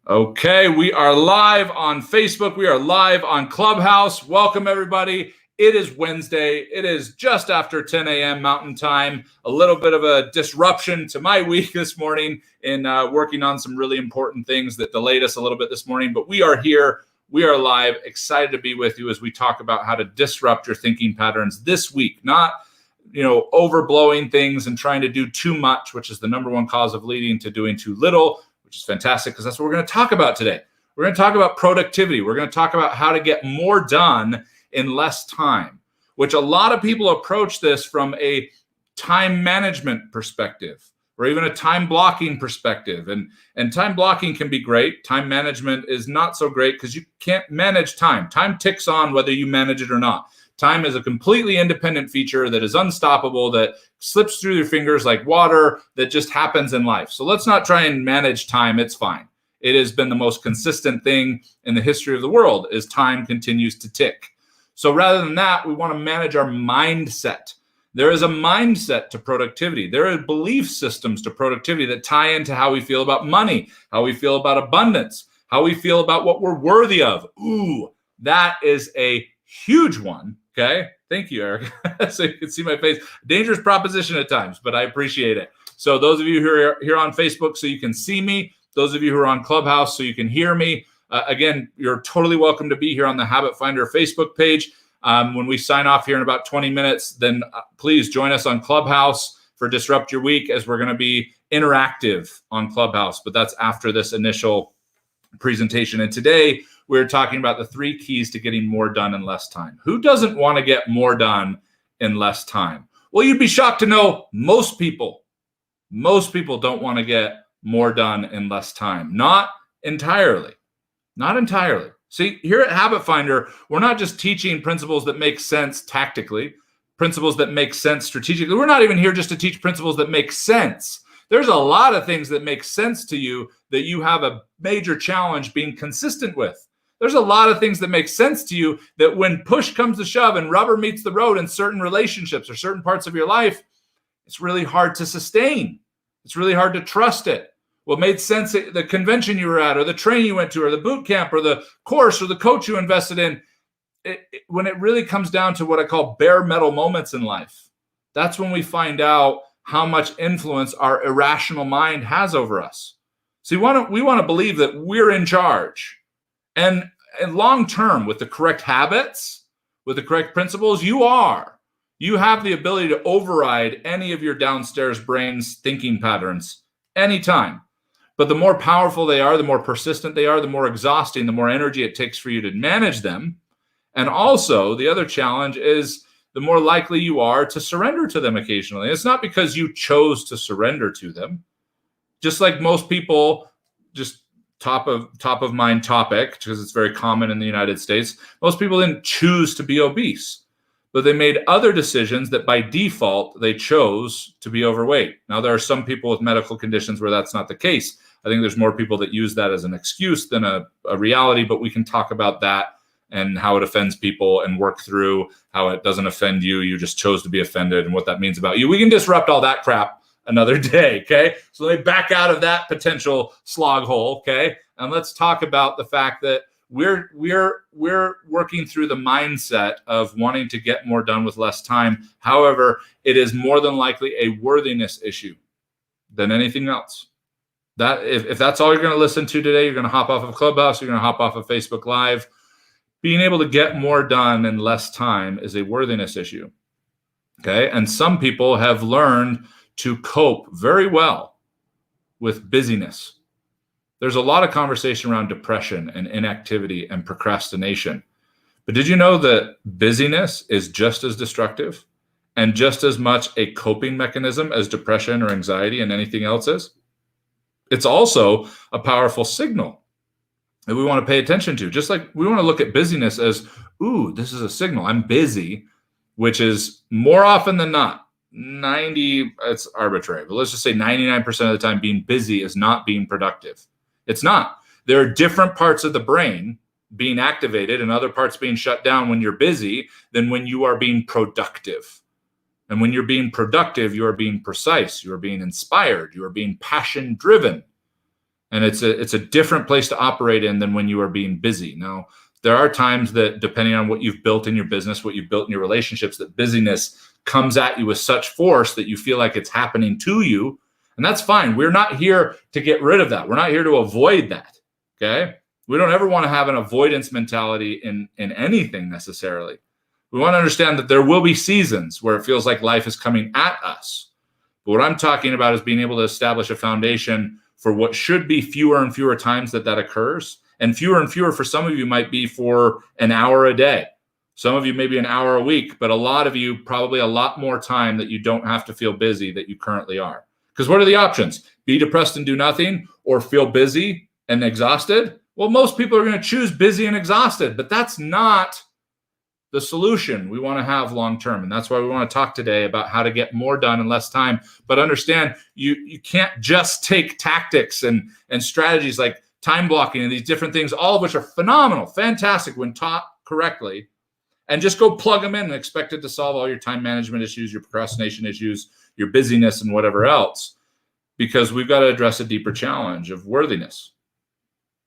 Okay, we are live on Facebook. We are live on Clubhouse. Welcome, everybody. It is Wednesday. It is just after 10 a.m. Mountain Time. A little bit of a disruption to my week this morning in working on some really important things that delayed us a little bit this morning. But we are here. We are live. Excited to be with you as we talk about how to disrupt your thinking patterns this week. Not, overblowing things and trying to do too much, which is the number one cause of leading to doing too little, which is fantastic because that's what we're going to talk about today. We're going to talk about productivity. We're going to talk about how to get more done in less time, which a lot of people approach this from a time management perspective or even a time blocking perspective. And time blocking can be great. Time management is not so great because you can't manage time. Time ticks on whether you manage it or not. Time is a completely independent feature that is unstoppable, that slips through your fingers like water, that just happens in life. So let's not try and manage time. It's fine. It has been the most consistent thing in the history of the world as time continues to tick. So rather than that, we want to manage our mindset. There is a mindset to productivity. There are belief systems to productivity that tie into how we feel about money, how we feel about abundance, how we feel about what we're worthy of. Ooh, that is a huge one. Okay. Thank you, Eric. So you can see my face. Dangerous proposition at times, but I appreciate it. So those of you who are here on Facebook so you can see me, those of you who are on Clubhouse so you can hear me, again, you're totally welcome to be here on the Habit Finder Facebook page. When we sign off here in about 20 minutes, then please join us on Clubhouse for Disrupt Your Week as we're going to be interactive on Clubhouse, but that's after this initial presentation. And today, we're talking about the 3 keys to getting more done in less time. Who doesn't want to get more done in less time? Well, you'd be shocked to know most people don't want to get more done in less time. Not entirely. See, here at Habit Finder, we're not just teaching principles that make sense tactically, principles that make sense strategically. We're not even here just to teach principles that make sense. There's a lot of things that make sense to you that you have a major challenge being consistent with. There's a lot of things that make sense to you that when push comes to shove and rubber meets the road in certain relationships or certain parts of your life, it's really hard to sustain. It's really hard to trust it. What made sense at the convention you were at or the training you went to or the boot camp or the course or the coach you invested in, when it really comes down to what I call bare metal moments in life, that's when we find out how much influence our irrational mind has over us. See, we want to believe that we're in charge. And long term, with the correct habits, with the correct principles, you have the ability to override any of your downstairs brain's thinking patterns anytime. But the more powerful they are, the more persistent they are, the more exhausting, the more energy it takes for you to manage them. And also, the other challenge is the more likely you are to surrender to them occasionally. It's not because you chose to surrender to them. Just like most people, just top of mind topic, because it's very common in the United States, most people didn't choose to be obese, but they made other decisions that by default they chose to be overweight. Now, there are some people with medical conditions where that's not the case. I think there's more people that use that as an excuse than a reality, but we can talk about that and how it offends people and work through how it doesn't offend you. You just chose to be offended and what that means about you. We can disrupt all that crap another day, okay? So let me back out of that potential slog hole, okay? And let's talk about the fact that we're working through the mindset of wanting to get more done with less time. However, it is more than likely a worthiness issue than anything else. That if that's all you're going to listen to today, you're going to hop off of Clubhouse, you're going to hop off of Facebook Live. Being able to get more done in less time is a worthiness issue, okay? And some people have learned to cope very well with busyness. There's a lot of conversation around depression and inactivity and procrastination. But did you know that busyness is just as destructive and just as much a coping mechanism as depression or anxiety and anything else is? It's also a powerful signal that we want to pay attention to. Just like we want to look at busyness as, ooh, this is a signal. I'm busy, which is more often than not, it's arbitrary, but let's just say 99% of the time being busy is not being productive. It's not. There are different parts of the brain being activated and other parts being shut down when you're busy than when you are being productive. And when you're being productive, you are being precise, you are being inspired, you are being passion driven. And it's a different place to operate in than when you are being busy. Now, there are times that, depending on what you've built in your business, what you've built in your relationships, that busyness comes at you with such force that you feel like it's happening to you. And that's fine. We're not here to get rid of that. We're not here to avoid that. Okay. We don't ever want to have an avoidance mentality in anything necessarily. We want to understand that there will be seasons where it feels like life is coming at us. But what I'm talking about is being able to establish a foundation for what should be fewer and fewer times that occurs. And fewer for some of you might be for an hour a day. Some of you maybe an hour a week, but a lot of you probably a lot more time that you don't have to feel busy that you currently are. Because what are the options? Be depressed and do nothing, or feel busy and exhausted? Well, most people are going to choose busy and exhausted, but that's not the solution we want to have long term. And that's why we want to talk today about how to get more done in less time. But understand, you can't just take tactics and strategies like time blocking and these different things, all of which are phenomenal, fantastic when taught correctly, and just go plug them in and expect it to solve all your time management issues, your procrastination issues, your busyness, and whatever else. Because we've got to address a deeper challenge of worthiness.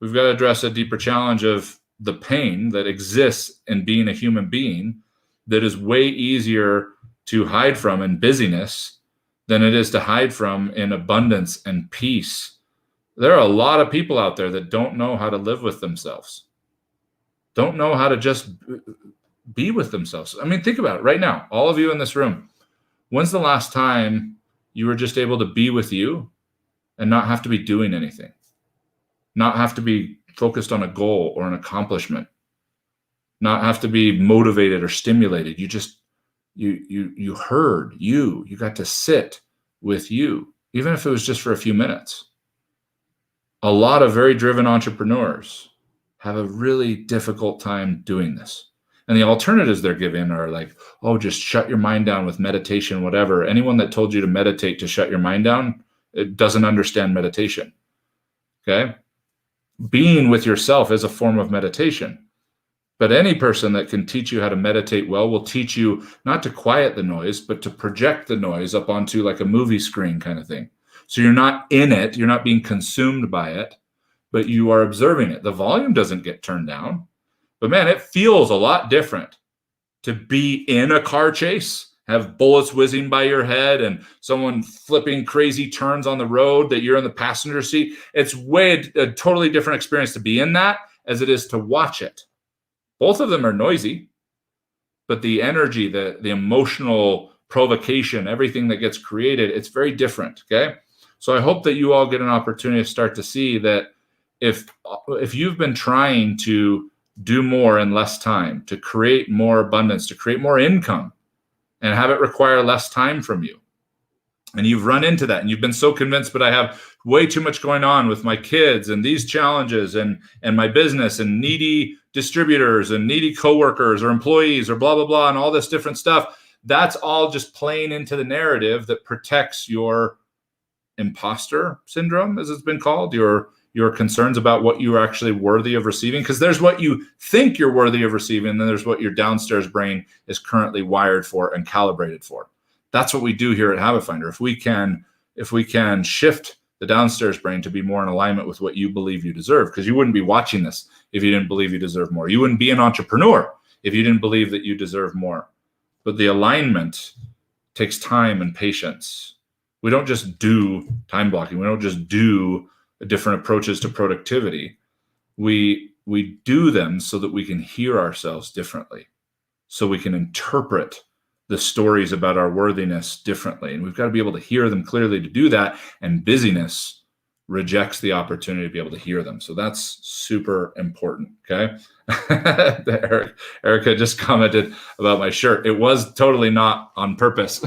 We've got to address a deeper challenge of the pain that exists in being a human being that is way easier to hide from in busyness than it is to hide from in abundance and peace. There are a lot of people out there that don't know how to live with themselves, don't know how to just be with themselves. I mean, think about it right now, all of you in this room. When's the last time you were just able to be with you and not have to be doing anything, not have to be focused on a goal or an accomplishment, not have to be motivated or stimulated? You just, you heard you got to sit with you, even if it was just for a few minutes. A lot of very driven entrepreneurs have a really difficult time doing this. And the alternatives they're given are like, oh, just shut your mind down with meditation, whatever. Anyone that told you to meditate to shut your mind down, it doesn't understand meditation. Okay? Being with yourself is a form of meditation. But any person that can teach you how to meditate well will teach you not to quiet the noise, but to project the noise up onto like a movie screen kind of thing. So you're not in it, you're not being consumed by it, but you are observing it. The volume doesn't get turned down. But man, it feels a lot different to be in a car chase, have bullets whizzing by your head and someone flipping crazy turns on the road that you're in the passenger seat. It's a totally different experience to be in that as it is to watch it. Both of them are noisy, but the energy, the emotional provocation, everything that gets created, it's very different, okay? So I hope that you all get an opportunity to start to see that if you've been trying to do more in less time, to create more abundance, to create more income, and have it require less time from you, and you've run into that, and you've been so convinced, but I have way too much going on with my kids and these challenges and my business and needy distributors and needy coworkers or employees or blah, blah, blah, and all this different stuff. That's all just playing into the narrative that protects your imposter syndrome, as it's been called, your concerns about what you are actually worthy of receiving. Because there's what you think you're worthy of receiving, and then there's what your downstairs brain is currently wired for and calibrated for. That's what we do here at Habit Finder. If we can shift the downstairs brain to be more in alignment with what you believe you deserve, because you wouldn't be watching this if you didn't believe you deserve more. You wouldn't be an entrepreneur if you didn't believe that you deserve more. But the alignment takes time and patience. We don't just do time blocking. We don't just do different approaches to productivity. We do them so that we can hear ourselves differently, so we can interpret the stories about our worthiness differently. And we've got to be able to hear them clearly to do that. And busyness rejects the opportunity to be able to hear them. So that's super important. Okay. Erica just commented about my shirt. It was totally not on purpose.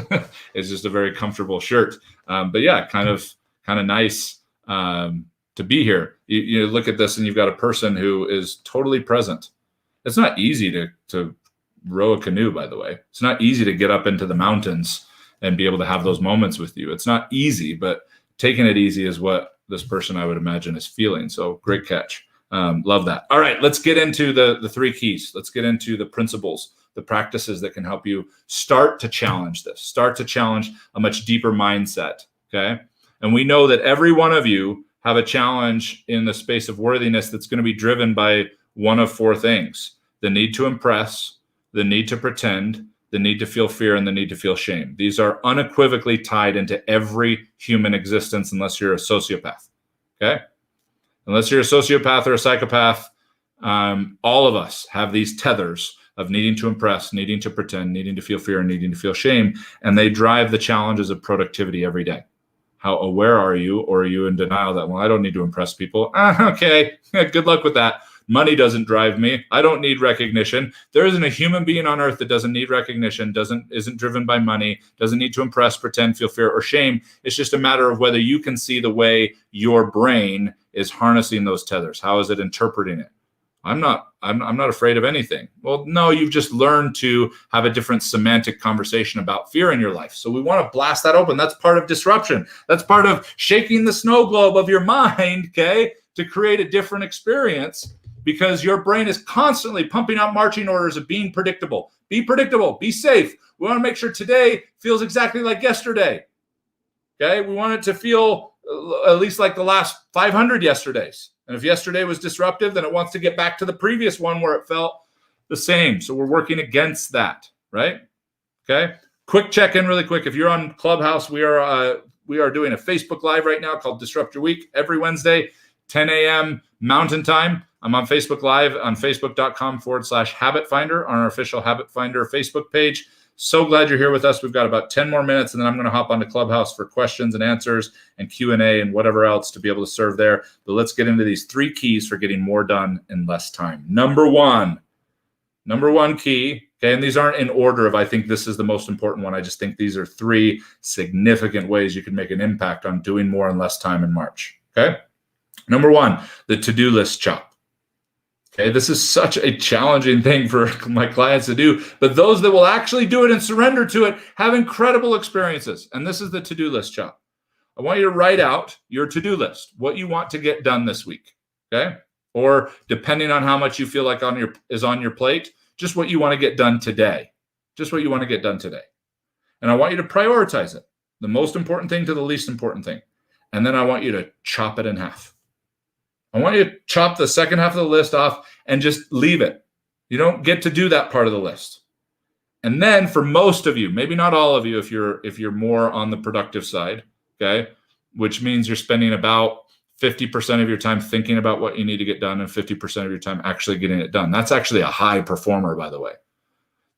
It's just a very comfortable shirt. But yeah, kind of nice to be here. You look at this and you've got a person who is totally present. It's not easy to row a canoe, by the way. It's not easy to get up into the mountains and be able to have those moments with you. It's not easy, but taking it easy is what this person, I would imagine, is feeling. So great catch. Love that. All right, let's get into the three keys. Let's get into the principles, the practices that can help you start to challenge this, start to challenge a much deeper mindset. Okay. And we know that every one of you have a challenge in the space of worthiness that's going to be driven by one of four things: the need to impress, the need to pretend, the need to feel fear, and the need to feel shame. These are unequivocally tied into every human existence unless you're a sociopath, okay? Unless you're a sociopath or a psychopath, all of us have these tethers of needing to impress, needing to pretend, needing to feel fear, and needing to feel shame, and they drive the challenges of productivity every day. How aware are you, or are you in denial that, well, I don't need to impress people? Okay, good luck with that. Money doesn't drive me. I don't need recognition. There isn't a human being on earth that doesn't need recognition, isn't driven by money, doesn't need to impress, pretend, feel fear, or shame. It's just a matter of whether you can see the way your brain is harnessing those tethers. How is it interpreting it? I'm not afraid of anything. Well, no, you've just learned to have a different semantic conversation about fear in your life. So we want to blast that open. That's part of disruption. That's part of shaking the snow globe of your mind, okay, to create a different experience, because your brain is constantly pumping out marching orders of being predictable. Be predictable, be safe. We want to make sure today feels exactly like yesterday, okay? We want it to feel at least like the last 500 yesterdays. And if yesterday was disruptive, then it wants to get back to the previous one where it felt the same. So we're working against that, right? Okay. Quick check-in really quick. If you're on Clubhouse, we are doing a Facebook Live right now called Disrupt Your Week every Wednesday, 10 a.m. Mountain Time. I'm on Facebook Live on facebook.com/Habit Finder on our official Habit Finder Facebook page. So glad you're here with us. We've got about 10 more minutes, and then I'm going to hop onto Clubhouse for questions and answers and Q&A and whatever else to be able to serve there. But let's get into these 3 keys for getting more done in less time. Number one key, okay, and these aren't in order of I think this is the most important one. I just think these are 3 significant ways you can make an impact on doing more in less time in March, okay? Number 1, the to-do list chop. Okay, this is such a challenging thing for my clients to do, but those that will actually do it and surrender to it have incredible experiences. And this is the to-do list chop. I want you to write out your to-do list, what you want to get done this week, okay? Or depending on how much you feel like is on your plate, just what you want to get done today. Just what you want to get done today. And I want you to prioritize it, the most important thing to the least important thing. And then I want you to chop it in half. I want you to chop the second half of the list off and just leave it. You don't get to do that part of the list. And then for most of you, maybe not all of you, if you're more on the productive side, okay, which means you're spending about 50% of your time thinking about what you need to get done and 50% of your time actually getting it done. That's actually a high performer, by the way.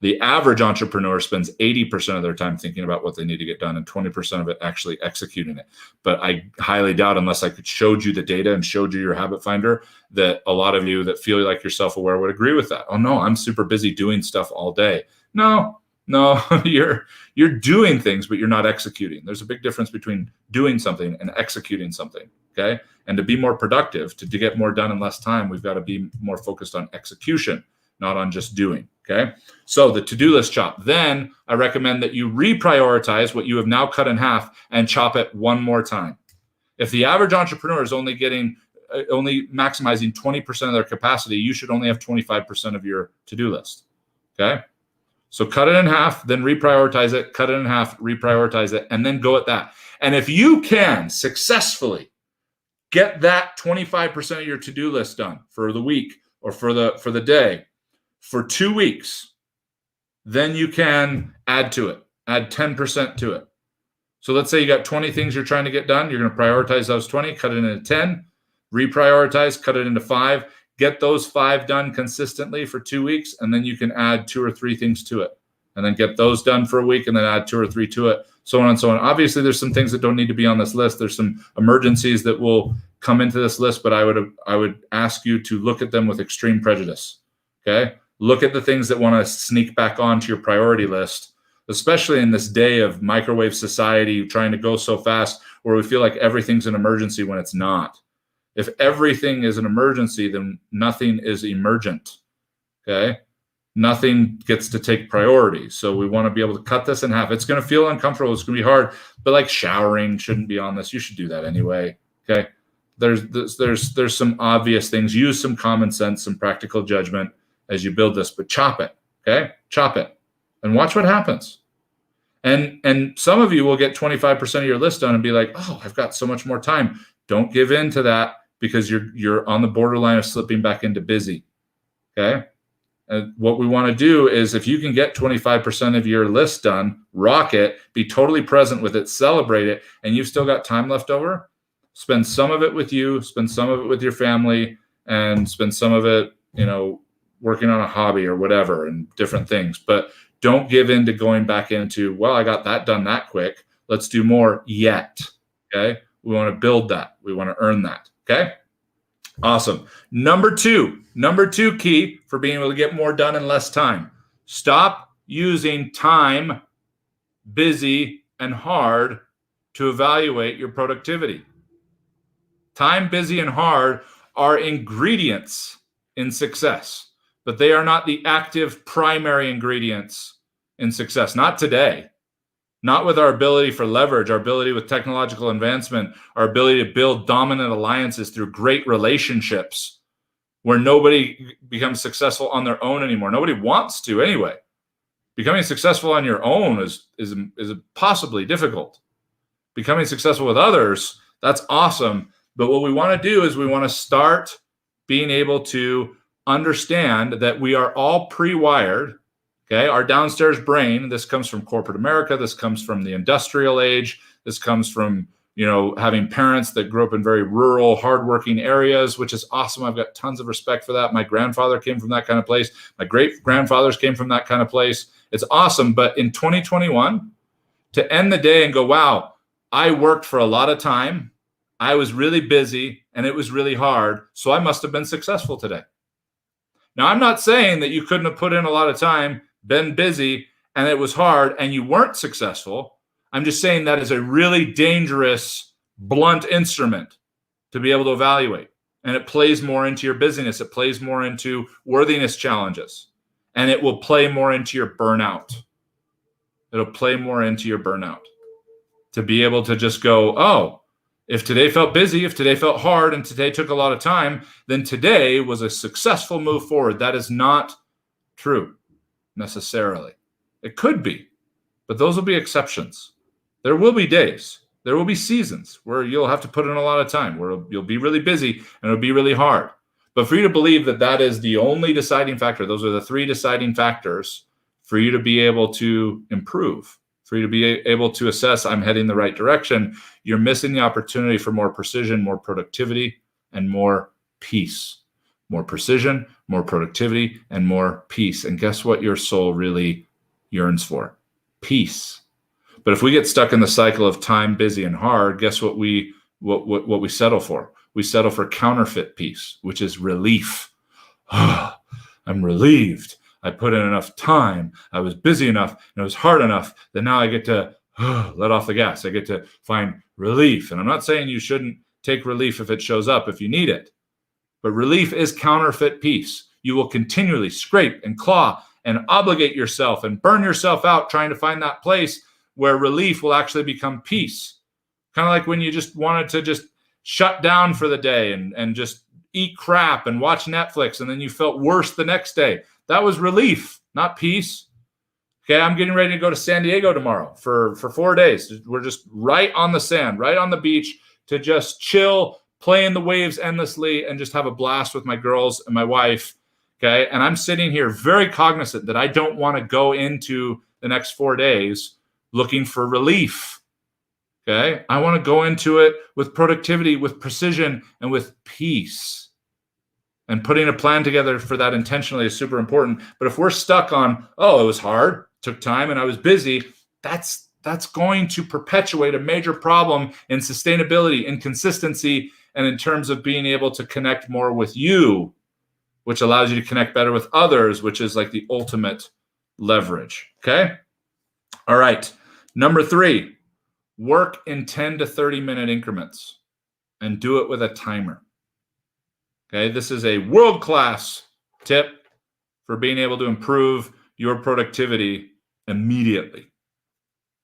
The average entrepreneur spends 80% of their time thinking about what they need to get done and 20% of it actually executing it. But I highly doubt, unless I showed you the data and showed you your habit finder, that a lot of you that feel like you're self-aware would agree with that. Oh no, I'm super busy doing stuff all day. No, you're doing things, but you're not executing. There's a big difference between doing something and executing something, okay? And to be more productive, to get more done in less time, we've got to be more focused on execution, not on just doing, okay? So the to-do list chop. Then I recommend that you reprioritize what you have now cut in half and chop it one more time. If the average entrepreneur is only maximizing 20% of their capacity, you should only have 25% of your to-do list, okay? So cut it in half, then reprioritize it, cut it in half, reprioritize it, and then go at that. And if you can successfully get that 25% of your to-do list done for the week or for the day, for 2 weeks, then you can add to it, add 10% to it. So let's say you got 20 things you're trying to get done. You're going to prioritize those 20, cut it into 10, reprioritize, cut it into 5, get those 5 done consistently for 2 weeks, and then you can add 2 or 3 things to it, and then get those done for a week, and then add 2 or 3 to it, so on and so on. Obviously, there's some things that don't need to be on this list. There's some emergencies that will come into this list, but I would ask you to look at them with extreme prejudice, okay? Look at the things that want to sneak back onto your priority list, especially in this day of microwave society, trying to go so fast where we feel like everything's an emergency when it's not. If everything is an emergency, then nothing is emergent, okay? Nothing gets to take priority. So we want to be able to cut this in half. It's going to feel uncomfortable. It's going to be hard, but like showering shouldn't be on this. You should do that anyway, okay? There's some obvious things. Use some common sense, some practical judgment as you build this, but chop it, okay? Chop it and watch what happens. And some of you will get 25% of your list done and be like, oh, I've got so much more time. Don't give in to that because you're on the borderline of slipping back into busy. Okay. And what we want to do is if you can get 25% of your list done, rock it, be totally present with it, celebrate it, and you've still got time left over, spend some of it with you, spend some of it with your family, and spend some of it, working on a hobby or whatever and different things. But don't give in to going back into, well, I got that done that quick. Let's do more yet. Okay. We want to build that. We want to earn that. Okay. Awesome. Number two key for being able to get more done in less time. Stop using time, busy, and hard to evaluate your productivity. Time, busy, and hard are ingredients in success, but they are not the active primary ingredients in success. Not today. Not with our ability for leverage, our ability with technological advancement, our ability to build dominant alliances through great relationships where nobody becomes successful on their own anymore. Nobody wants to anyway. Becoming successful on your own is possibly difficult. Becoming successful with others, that's awesome. But what we want to do is we want to start being able to understand that we are all pre-wired. Okay, our downstairs brain, this comes from corporate America, this comes from the industrial age, this comes from, having parents that grew up in very rural, hardworking areas, which is awesome. I've got tons of respect for that. My grandfather came from that kind of place. My great-grandfathers came from that kind of place. It's awesome. But in 2021, to end the day and go, wow, I worked for a lot of time, I was really busy, and it was really hard, so I must have been successful today. Now, I'm not saying that you couldn't have put in a lot of time, been busy, and it was hard, and you weren't successful. I'm just saying that is a really dangerous, blunt instrument to be able to evaluate. And it plays more into your busyness. It plays more into worthiness challenges. And it will play more into your burnout. It'll play more into your burnout. To be able to just go, oh, if today felt busy, if today felt hard, and today took a lot of time, then today was a successful move forward. That is not true. Necessarily. It could be, but those will be exceptions. There will be days, there will be seasons where you'll have to put in a lot of time, where you'll be really busy and it'll be really hard. But for you to believe that that is the only deciding factor, those are the three deciding factors for you to be able to improve, for you to be able to assess, I'm heading the right direction, you're missing the opportunity for more precision, more productivity, and more peace. More precision, more productivity, and more peace. And guess what your soul really yearns for? Peace. But if we get stuck in the cycle of time, busy, and hard, guess what we settle for? We settle for counterfeit peace, which is relief. I'm relieved. I put in enough time. I was busy enough, and it was hard enough that now I get to let off the gas. I get to find relief. And I'm not saying you shouldn't take relief if it shows up, if you need it. But relief is counterfeit peace. You will continually scrape and claw and obligate yourself and burn yourself out trying to find that place where relief will actually become peace. Kind of like when you just wanted to just shut down for the day and just eat crap and watch Netflix, and then you felt worse the next day. That was relief, not peace. Okay, I'm getting ready to go to San Diego tomorrow for 4 days. We're just right on the sand, right on the beach to just chill, play in the waves endlessly, and just have a blast with my girls and my wife. Okay. And I'm sitting here very cognizant that I don't want to go into the next 4 days looking for relief. Okay. I want to go into it with productivity, with precision, and with peace. And putting a plan together for that intentionally is super important. But if we're stuck on, oh, it was hard, took time, and I was busy, that's going to perpetuate a major problem in sustainability, in consistency, and in terms of being able to connect more with you, which allows you to connect better with others, which is like the ultimate leverage. Okay. All right. Number 3, work in 10 to 30-minute increments and do it with a timer. Okay. This is a world-class tip for being able to improve your productivity immediately.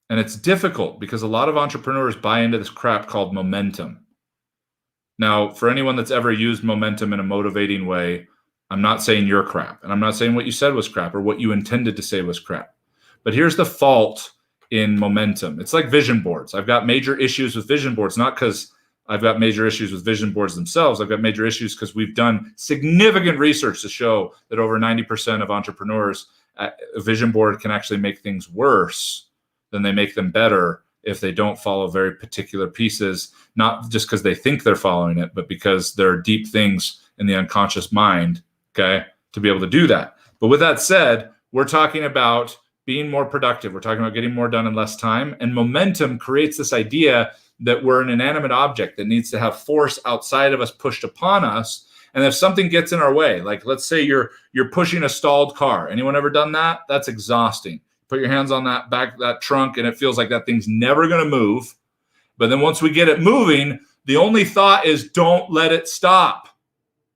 And it's difficult because a lot of entrepreneurs buy into this crap called momentum. Now, for anyone that's ever used momentum in a motivating way, I'm not saying you're crap, and I'm not saying what you said was crap or what you intended to say was crap. But here's the fault in momentum. It's like vision boards. I've got major issues with vision boards, not because I've got major issues with vision boards themselves. I've got major issues because we've done significant research to show that over 90% of entrepreneurs, a vision board can actually make things worse than they make them better if they don't follow very particular pieces, not just because they think they're following it, but because there are deep things in the unconscious mind, okay, to be able to do that. But with that said, we're talking about being more productive. We're talking about getting more done in less time. And momentum creates this idea that we're an inanimate object that needs to have force outside of us pushed upon us. And if something gets in our way, like let's say you're pushing a stalled car. Anyone ever done that? That's exhausting. Put your hands on that trunk, and it feels like that thing's never going to move. But then once we get it moving, the only thought is don't let it stop.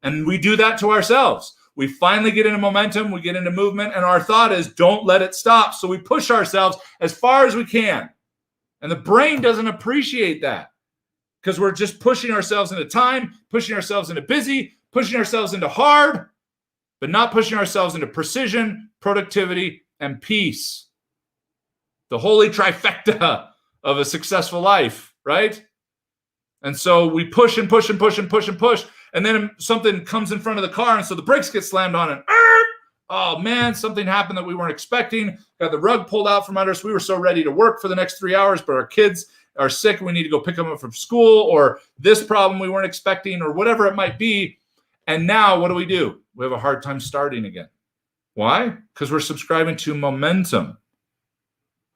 And we do that to ourselves. We finally get into momentum, we get into movement, and our thought is don't let it stop. So we push ourselves as far as we can. And the brain doesn't appreciate that because we're just pushing ourselves into time, pushing ourselves into busy, pushing ourselves into hard, but not pushing ourselves into precision, productivity, and peace. The holy trifecta of a successful life, right? And so we push and push and push and push and push. And then something comes in front of the car, and so the brakes get slammed on, and oh man, something happened that we weren't expecting. Got the rug pulled out from under us. We were so ready to work for the next 3 hours, but our kids are sick. We need to go pick them up from school, or this problem we weren't expecting, or whatever it might be. And now what do? We have a hard time starting again. Why? Because we're subscribing to momentum.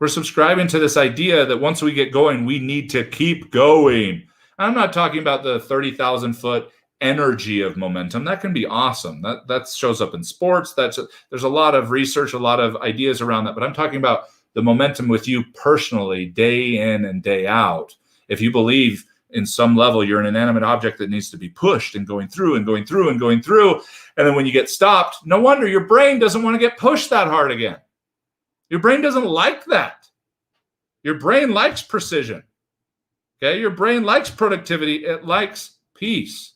We're subscribing to this idea that once we get going, we need to keep going. I'm not talking about the 30,000 foot energy of momentum. That can be awesome. That shows up in sports. There's a lot of research, a lot of ideas around that. But I'm talking about the momentum with you personally, day in and day out. If you believe in some level you're an inanimate object that needs to be pushed and going through and going through and going through, and then when you get stopped, no wonder your brain doesn't want to get pushed that hard again. Your brain doesn't like that. Your brain likes precision. Okay, your brain likes productivity. It likes peace.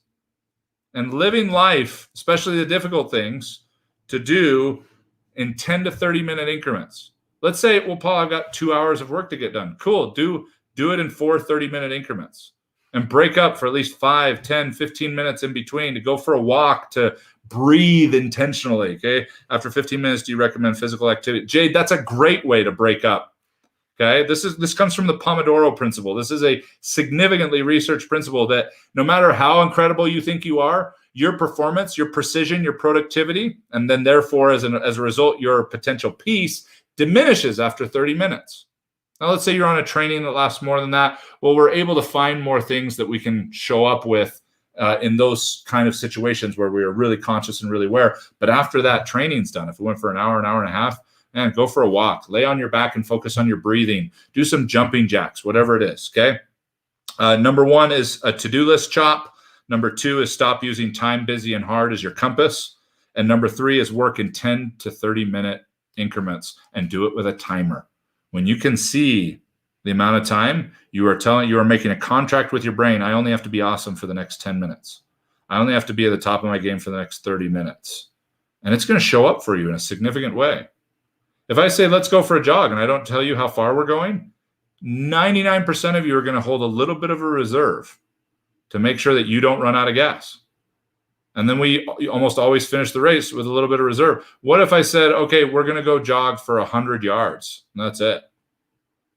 And living life, especially the difficult things, to do in 10 to 30 minute increments. Let's say, well, Paul, I've got 2 hours of work to get done. Cool. Do it in 4 30-minute increments and break up for at least 5, 10, 15 minutes in between to go for a walk, to breathe intentionally. Okay. After 15 minutes, do you recommend physical activity? Jade, that's a great way to break up. Okay. This comes from the Pomodoro principle. This is a significantly researched principle that no matter how incredible you think you are, your performance, your precision, your productivity, and then therefore as a result, your potential peace diminishes after 30 minutes. Now, let's say you're on a training that lasts more than that. Well, we're able to find more things that we can show up with in those kind of situations where we are really conscious and really aware. But after that training's done, if we went for an hour and a half, man, go for a walk, lay on your back and focus on your breathing, do some jumping jacks, whatever it is, okay? Number 1 is a to-do list chop. Number 2 is stop using time, busy, and hard as your compass. And number 3 is work in 10 to 30-minute increments and do it with a timer. When you can see the amount of time, you are making a contract with your brain. I only have to be awesome for the next 10 minutes. I only have to be at the top of my game for the next 30 minutes. And it's going to show up for you in a significant way. If I say, let's go for a jog, and I don't tell you how far we're going, 99% of you are going to hold a little bit of a reserve to make sure that you don't run out of gas. And then we almost always finish the race with a little bit of reserve. What if I said, okay, we're going to go jog for 100 yards, and that's it?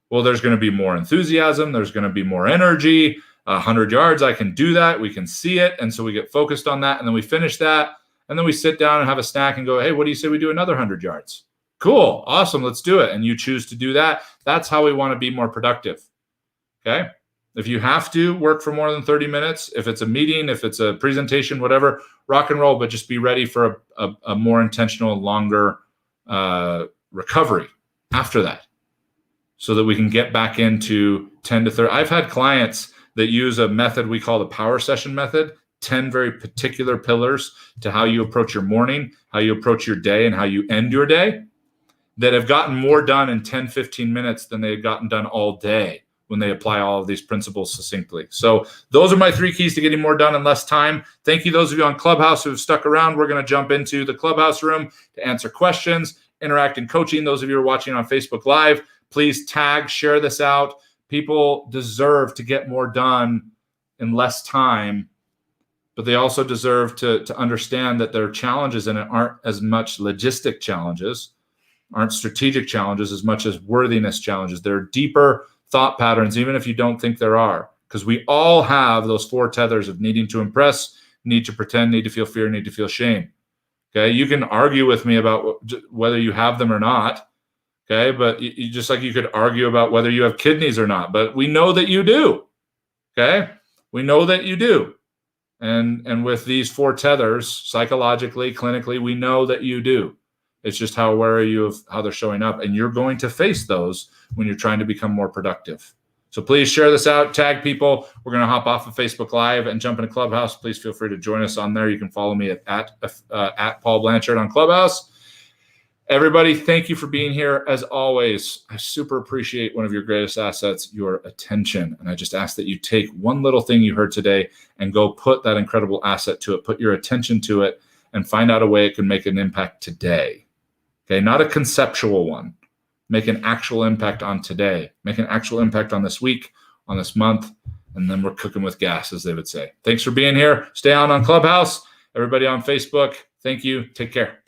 Well, there's going to be more enthusiasm. There's going to be more energy. 100 yards, I can do that. We can see it. And so we get focused on that. And then we finish that. And then we sit down and have a snack and go, hey, what do you say we do another 100 yards? Cool. Awesome. Let's do it. And you choose to do that. That's how we want to be more productive. Okay. If you have to work for more than 30 minutes, if it's a meeting, if it's a presentation, whatever, rock and roll, but just be ready for a more intentional, longer recovery after that so that we can get back into 10 to 30. I've had clients that use a method we call the power session method, 10 very particular pillars to how you approach your morning, how you approach your day, and how you end your day, that have gotten more done in 10, 15 minutes than they had gotten done all day when they apply all of these principles succinctly. So those are my 3 keys to getting more done in less time. Thank you, those of you on Clubhouse who have stuck around. We're going to jump into the Clubhouse room to answer questions, interact in coaching. Those of you who are watching on Facebook Live, please tag, share this out. People deserve to get more done in less time, but they also deserve to understand that their challenges in it aren't as much logistic challenges, aren't strategic challenges as much as worthiness challenges. There are deeper thought patterns, even if you don't think there are, because we all have those 4 tethers of needing to impress, need to pretend, need to feel fear, need to feel shame. Okay, you can argue with me about whether you have them or not. Okay, but you just like you could argue about whether you have kidneys or not, but we know that you do. Okay, we know that you do. And with these 4 tethers, psychologically, clinically, we know that you do. It's just how aware are you of how they're showing up, and you're going to face those when you're trying to become more productive. So please share this out, tag people. We're going to hop off of Facebook Live and jump into Clubhouse. Please feel free to join us on there. You can follow me at Paul Blanchard on Clubhouse. Everybody, thank you for being here. As always, I super appreciate one of your greatest assets, your attention. And I just ask that you take one little thing you heard today and go put that incredible asset to it, put your attention to it, and find out a way it can make an impact today. Okay, not a conceptual one. Make an actual impact on today. Make an actual impact on this week, on this month, and then we're cooking with gas, as they would say. Thanks for being here. Stay on Clubhouse. Everybody on Facebook, thank you. Take care.